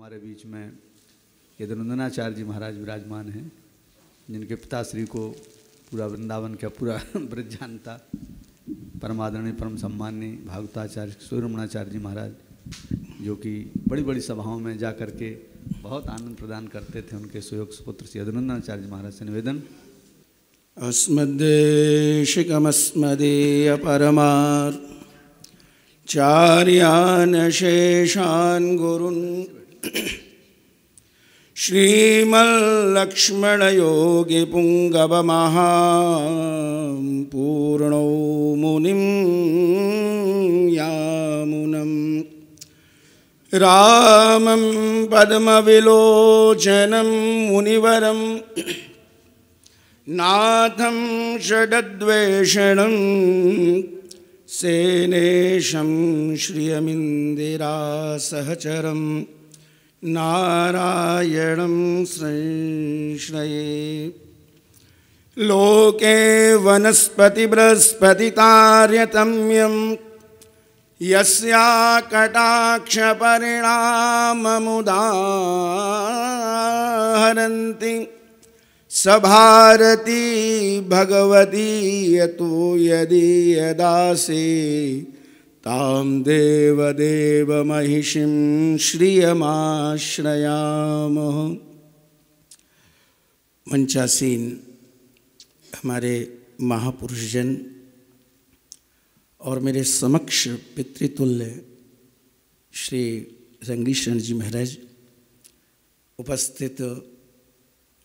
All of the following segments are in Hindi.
हमारे बीच में यदुनंदनाचार्य जी महाराज विराजमान हैं, जिनके पिताश्री को पूरा वृंदावन का पूरा ब्रज जानता, परम आदरणीय परम सम्माननीय भागवताचार्य सूर्यरमणाचार्य जी महाराज, जो कि बड़ी बड़ी सभाओं में जा कर के बहुत आनंद प्रदान करते थे। उनके सुयोग सुपुत्र श्री यदुनंदनाचार्य जी महाराज से निवेदन। अस्मद्देशिकमस्मदीय परमाचार्यान् शेषान् गुरुन् श्रीमल्लक्ष्मणयोगिपुङ्गवमहापूर्णो मुनिं यामुनं रामं पद्मविलोचनं मुनिवरं नाथं षडद्वेषणं सेनेशं श्रियमिन्दिरासहचरं नारायणं संश्रये। लोके वनस्पतिबृहस्पतितार्यतम्यं यस्या कटाक्षपरिणाममुदाहरन्ति स भारती भगवती यतो यदीयदासे तां देवदेव महिषीं श्रियमाश्रयामः। मंचासीन हमारे महापुरुषजन और मेरे समक्ष पितृतुल्य श्री रंगीशरण जी महाराज, उपस्थित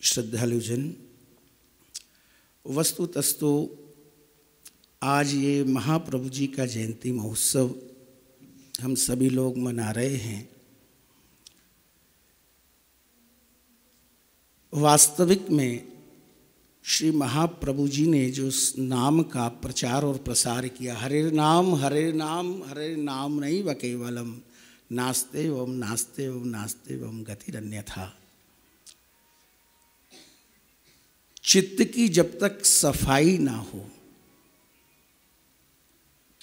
श्रद्धालुजन, वस्तुतस्तु आज ये महाप्रभु जी का जयंती महोत्सव हम सभी लोग मना रहे हैं। वास्तविक में श्री महाप्रभु जी ने जो नाम का प्रचार और प्रसार किया, हरे नाम हरे नाम हरे नाम नहीं व केवलम नास्ते वम नास्ते वम नास्ते वम गतिरन्यथा। चित्त की जब तक सफाई ना हो,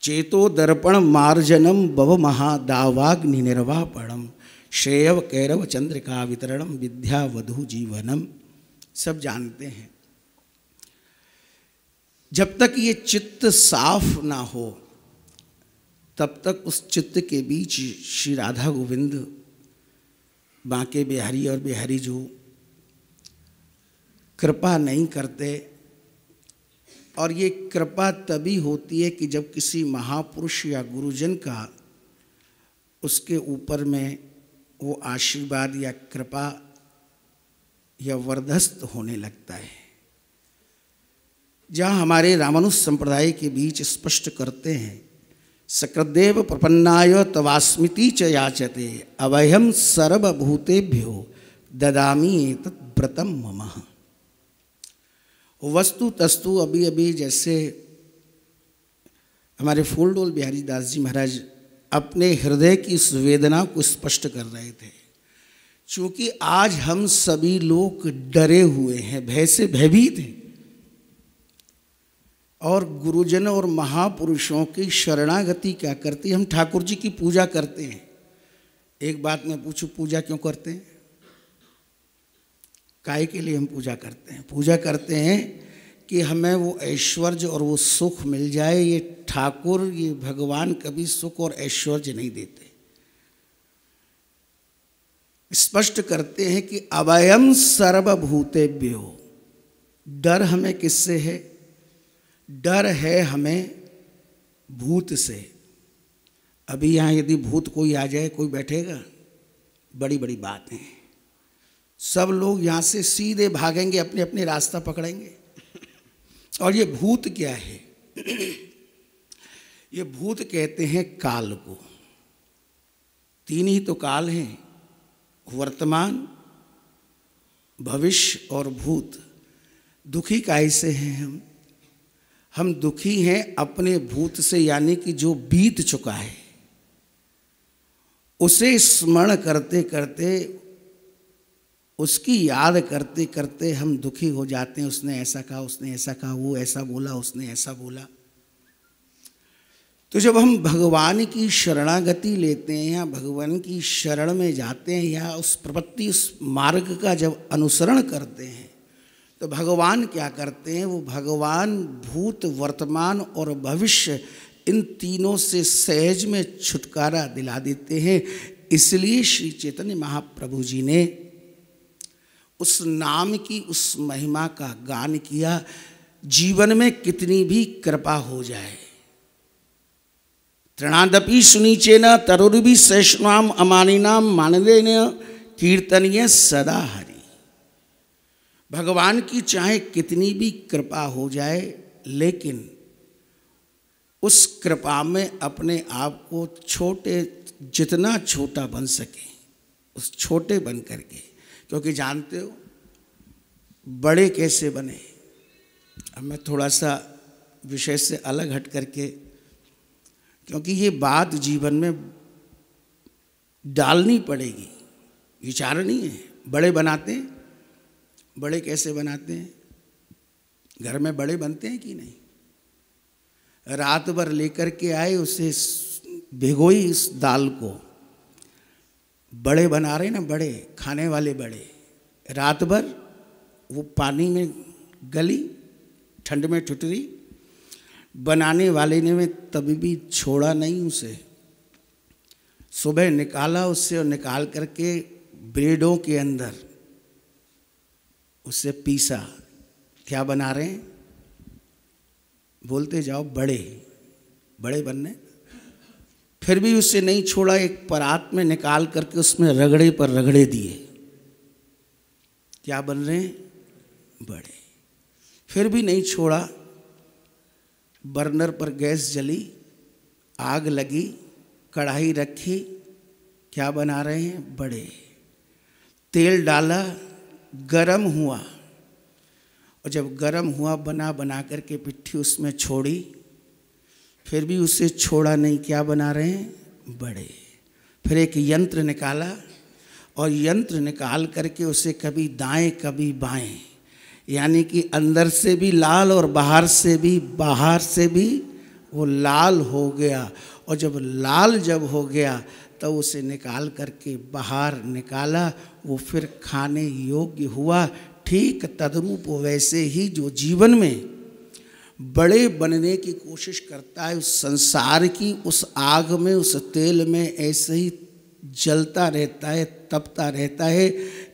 चेतो दर्पण मार्जनम भव महादावाग्नि निर्वापणम श्रेयव कैरव चंद्रिका वितरणम विद्या वधु जीवनम, सब जानते हैं। जब तक ये चित्त साफ ना हो तब तक उस चित्त के बीच श्री राधा गोविंद, बांके बिहारी और बिहारी जो कृपा नहीं करते। और ये कृपा तभी होती है कि जब किसी महापुरुष या गुरुजन का उसके ऊपर में वो आशीर्वाद या कृपा या वरदस्त होने लगता है। जहाँ हमारे रामानुज संप्रदाय के बीच स्पष्ट करते हैं, सकृदेव प्रपन्नाय तवास्मिति च याचते अवयम सर्वभूतेभ्यो ददामि एतत् व्रतम मम। वस्तु तस्तु अभी अभी जैसे हमारे फूलडोल बिहारी दास जी महाराज अपने हृदय की इस वेदना को स्पष्ट कर रहे थे। चूँकि आज हम सभी लोग डरे हुए हैं, भय से भयभीत हैं, और गुरुजन और महापुरुषों की शरणागति क्या करती है? हम ठाकुर जी की पूजा करते हैं। एक बात मैं पूछूं, पूजा क्यों करते हैं? काय के लिए हम पूजा करते हैं? पूजा करते हैं कि हमें वो ऐश्वर्य और वो सुख मिल जाए। ये ठाकुर, ये भगवान कभी सुख और ऐश्वर्य नहीं देते। स्पष्ट करते हैं कि अवयम सर्वभूतेभ्यो। डर हमें किससे है? डर है हमें भूत से। अभी यहाँ यदि भूत कोई आ जाए, कोई बैठेगा? बड़ी बड़ी बात है। सब लोग यहाँ से सीधे भागेंगे, अपने अपने रास्ता पकड़ेंगे। और ये भूत क्या है? ये भूत कहते हैं काल को। तीन ही तो काल हैं, वर्तमान, भविष्य और भूत। दुखी कैसे हैं हम दुखी हैं अपने भूत से, यानी कि जो बीत चुका है उसे स्मरण करते करते, उसकी याद करते करते हम दुखी हो जाते हैं। उसने ऐसा कहा, उसने ऐसा कहा, वो ऐसा बोला, उसने ऐसा बोला। तो जब हम भगवान की शरणागति लेते हैं या भगवान की शरण में जाते हैं या उस प्रवृत्ति उस मार्ग का जब अनुसरण करते हैं तो भगवान क्या करते हैं? वो भगवान भूत वर्तमान और भविष्य इन तीनों से सहज में छुटकारा दिला देते हैं। इसलिए श्री चैतन्य महाप्रभु जी ने उस नाम की उस महिमा का गान किया। जीवन में कितनी भी कृपा हो जाए, तृणादपि सुनीचेन तरुर्भि सैष्णाम अमानिनाम मानदेन कीर्तनीय सदा हरि। भगवान की चाहे कितनी भी कृपा हो जाए, लेकिन उस कृपा में अपने आप को छोटे, जितना छोटा बन सके उस छोटे बन करके, क्योंकि जानते हो बड़े कैसे बने। अब मैं थोड़ा सा विषय से अलग हट करके, क्योंकि ये बात जीवन में डालनी पड़ेगी, विचार नहीं है। बड़े बनाते हैं, बड़े कैसे बनाते हैं? घर में बड़े बनते हैं कि नहीं? रात भर लेकर के आए, उसे भिगोई इस दाल को, बड़े बना रहे ना, बड़े खाने वाले बड़े। रात भर वो पानी में गली, ठंड में ठुठरी, बनाने वाले ने तभी भी छोड़ा नहीं उसे। सुबह निकाला उससे और निकाल करके ब्रेडों के अंदर उससे पीसा। क्या बना रहे हैं? बोलते जाओ बड़े, बड़े बनने। फिर भी उससे नहीं छोड़ा, एक परात में निकाल करके उसमें रगड़े पर रगड़े दिए। क्या बन रहे हैं? बड़े। फिर भी नहीं छोड़ा, बर्नर पर गैस जली, आग लगी, कढ़ाई रखी, क्या बना रहे हैं? बड़े। तेल डाला, गरम हुआ, और जब गरम हुआ बना बना करके पिट्ठी उसमें छोड़ी, फिर भी उसे छोड़ा नहीं। क्या बना रहे हैं? बड़े। फिर एक यंत्र निकाला, और यंत्र निकाल करके उसे कभी दाएं कभी बाएं, यानी कि अंदर से भी लाल और बाहर से भी वो लाल हो गया। और जब लाल हो गया तब उसे निकाल करके बाहर निकाला, वो फिर खाने योग्य हुआ। ठीक तद्रूप वैसे ही जो जीवन में बड़े बनने की कोशिश करता है, उस संसार की उस आग में, उस तेल में ऐसे ही जलता रहता है, तपता रहता है।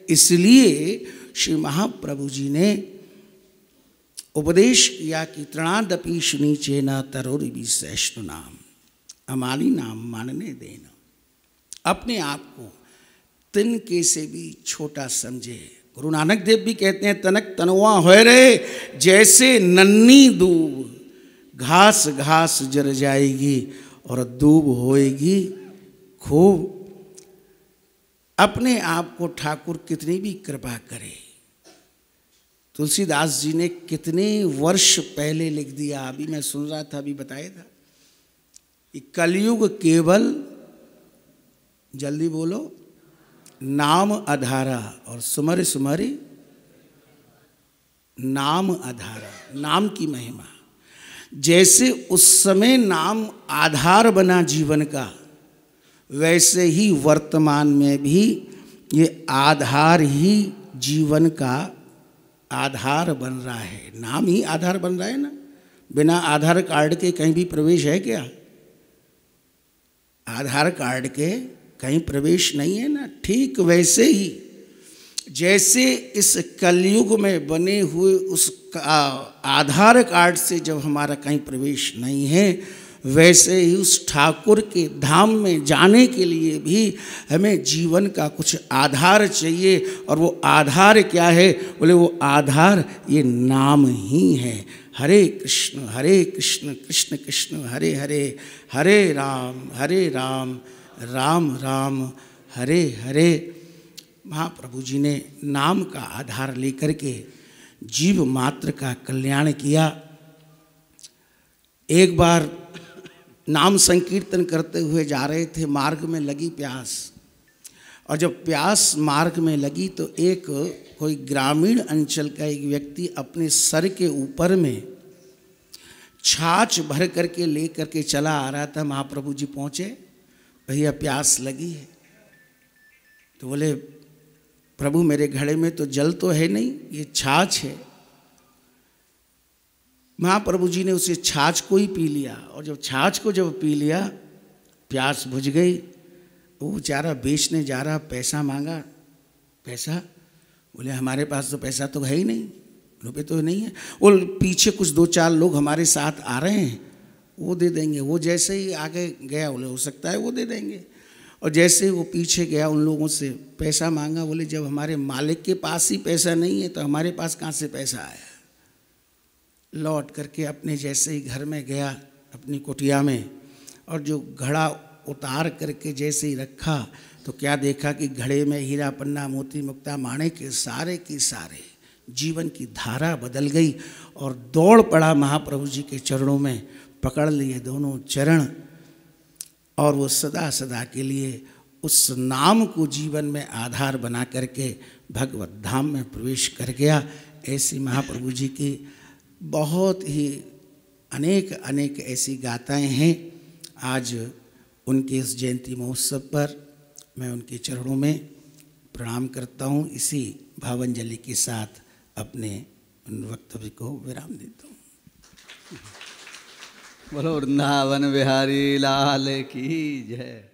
इसलिए श्री महाप्रभु जी ने उपदेश किया कि तृणादपि शुनीचेन तरुर्भि सैष्णुनाम अमानिनाम मानने देना। अपने आप को तिनके से भी छोटा समझे। गुरु नानक देव भी कहते हैं, तनक तनवा होए रे जैसे नन्ही दूब, घास घास जर जाएगी और दूब होएगी खूब। अपने आप को ठाकुर कितनी भी कृपा करे। तुलसीदास जी ने कितने वर्ष पहले लिख दिया, अभी मैं सुन रहा था, अभी बताया था कि कलयुग केवल, जल्दी बोलो, नाम आधारा और सुमर सुमरी नाम आधारा। नाम की महिमा, जैसे उस समय नाम आधार बना जीवन का, वैसे ही वर्तमान में भी ये आधार ही जीवन का आधार बन रहा है। नाम ही आधार बन रहा है ना। बिना आधार कार्ड के कहीं भी प्रवेश है क्या? आधार कार्ड के कहीं प्रवेश नहीं है ना। ठीक वैसे ही जैसे इस कलयुग में बने हुए उस आधार कार्ड से जब हमारा कहीं प्रवेश नहीं है, वैसे ही उस ठाकुर के धाम में जाने के लिए भी हमें जीवन का कुछ आधार चाहिए। और वो आधार क्या है? बोले वो आधार ये नाम ही है। हरे कृष्ण कृष्ण कृष्ण हरे हरे, हरे राम राम राम हरे हरे। महाप्रभु जी ने नाम का आधार लेकर के जीव मात्र का कल्याण किया। एक बार नाम संकीर्तन करते हुए जा रहे थे, मार्ग में लगी प्यास, और जब प्यास मार्ग में लगी तो एक कोई ग्रामीण अंचल का एक व्यक्ति अपने सर के ऊपर में छाछ भर करके ले करके चला आ रहा था। महाप्रभु जी पहुँचे, भैया प्यास लगी है। तो बोले प्रभु मेरे घड़े में तो जल तो है नहीं, ये छाछ है। महाप्रभु जी ने उसे छाछ को ही पी लिया, और जब छाछ को जब पी लिया प्यास बुझ गई। वो बेचारा बेचने जा रहा, पैसा मांगा, पैसा, बोले हमारे पास तो पैसा तो है ही नहीं, रुपये तो नहीं है। वो पीछे कुछ 2-4 लोग हमारे साथ आ रहे हैं, वो दे देंगे। वो जैसे ही आगे गया, बोले हो सकता है वो दे देंगे। और जैसे वो पीछे गया, उन लोगों से पैसा मांगा। बोले जब हमारे मालिक के पास ही पैसा नहीं है तो हमारे पास कहाँ से पैसा आया। लौट करके अपने जैसे ही घर में गया, अपनी कुटिया में, और जो घड़ा उतार करके जैसे ही रखा तो क्या देखा कि घड़े में हीरा पन्ना मोती मुक्ता माणिक के सारे की सारे जीवन की धारा बदल गई। और दौड़ पड़ा महाप्रभु जी के चरणों में, पकड़ लिए दोनों चरण, और वो सदा सदा के लिए उस नाम को जीवन में आधार बना करके भगवत धाम में प्रवेश कर गया। ऐसी महाप्रभु जी की बहुत ही अनेक अनेक ऐसी गाथाएं हैं। आज उनके इस जयंती महोत्सव पर मैं उनके चरणों में प्रणाम करता हूँ। इसी भावांजलि के साथ अपने वक्तव्य को विराम देता हूँ। बोलो वृंदावन बिहारी लाल की जय।